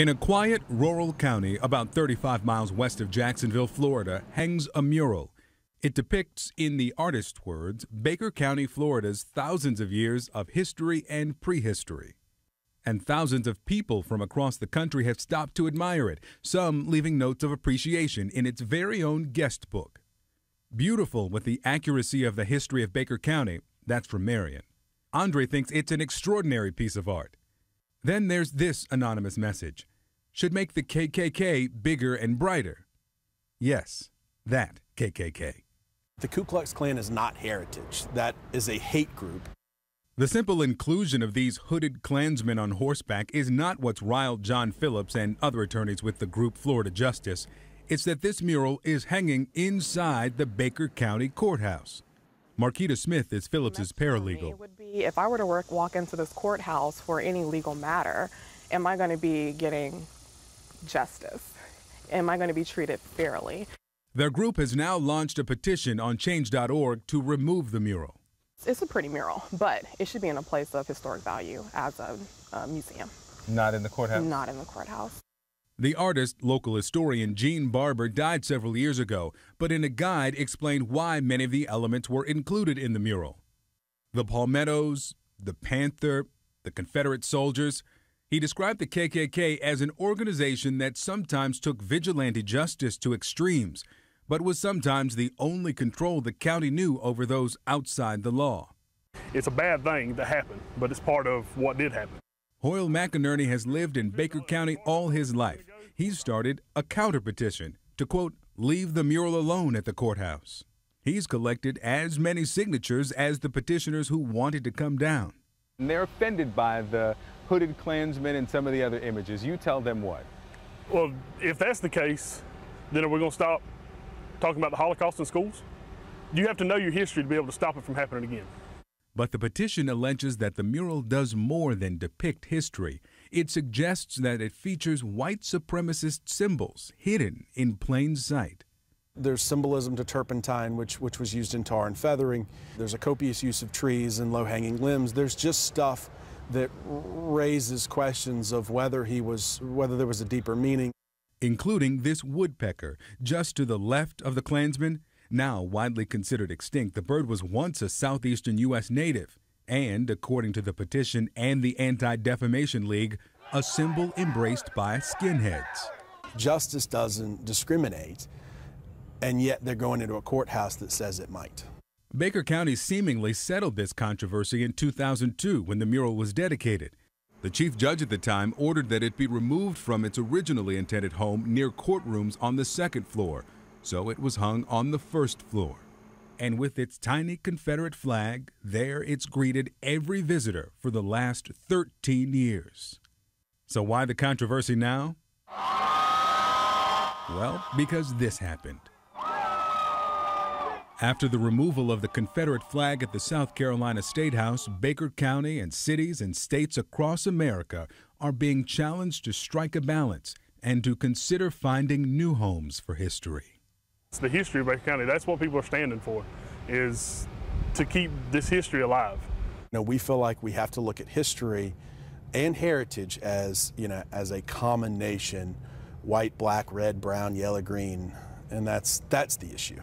In a quiet, rural county about 35 miles west of Jacksonville, Florida, hangs a mural. It depicts, in the artist's words, Baker County, Florida's thousands of years of history and prehistory. And thousands of people from across the country have stopped to admire it, some leaving notes of appreciation in its very own guest book. Beautiful with the accuracy of the history of Baker County, that's from Marion. Andre thinks it's an extraordinary piece of art. Then there's this anonymous message. Should make the KKK bigger and brighter. Yes, that KKK. The Ku Klux Klan is not heritage. That is a hate group. The simple inclusion of these hooded Klansmen on horseback is not what's riled John Phillips and other attorneys with the group Florida Justice. It's that this mural is hanging inside the Baker County courthouse. Marquita Smith is Phillips's paralegal. Would be if I were to walk into this courthouse for any legal matter, am I going to be getting justice? Am I going to be treated fairly? Their group has now launched a petition on change.org to remove the mural. It's a pretty mural, but it should be in a place of historic value as a museum. Not in the courthouse? Not in the courthouse. The artist, local historian Gene Barber, died several years ago, but in a guide explained why many of the elements were included in the mural. The palmettos, the panther, the Confederate soldiers. He described the KKK as an organization that sometimes took vigilante justice to extremes, but was sometimes the only control the county knew over those outside the law. It's a bad thing that happened, but it's part of what did happen. Hoyle McInerney has lived in Baker County all his life. He's started a counter petition to, quote, leave the mural alone at the courthouse. He's collected as many signatures as the petitioners who wanted to come down. And they're offended by the hooded Klansmen and some of the other images. You tell them what? Well, if that's the case, then are we going to stop talking about the Holocaust in schools? You have to know your history to be able to stop it from happening again. But the petition alleges that the mural does more than depict history. It suggests that it features white supremacist symbols hidden in plain sight. There's symbolism to turpentine, which was used in tar and feathering. There's a copious use of trees and low-hanging limbs. There's just stuff that raises questions of whether there was a deeper meaning. Including this woodpecker, just to the left of the Klansmen. Now widely considered extinct, the bird was once a southeastern U.S. native and, according to the petition and the Anti-Defamation League, a symbol embraced by skinheads. Justice doesn't discriminate, and yet they're going into a courthouse that says it might. Baker County seemingly settled this controversy in 2002 when the mural was dedicated. The chief judge at the time ordered that it be removed from its originally intended home near courtrooms on the second floor. So it was hung on the first floor. And with its tiny Confederate flag, there it's greeted every visitor for the last 13 years. So why the controversy now? Well, because this happened. After the removal of the Confederate flag at the South Carolina State House, Baker County and cities and states across America are being challenged to strike a balance and to consider finding new homes for history. It's the history of Baker County. That's what people are standing for, is to keep this history alive. We feel like we have to look at history and heritage as, as a common nation, white, black, red, brown, yellow, green, and that's the issue.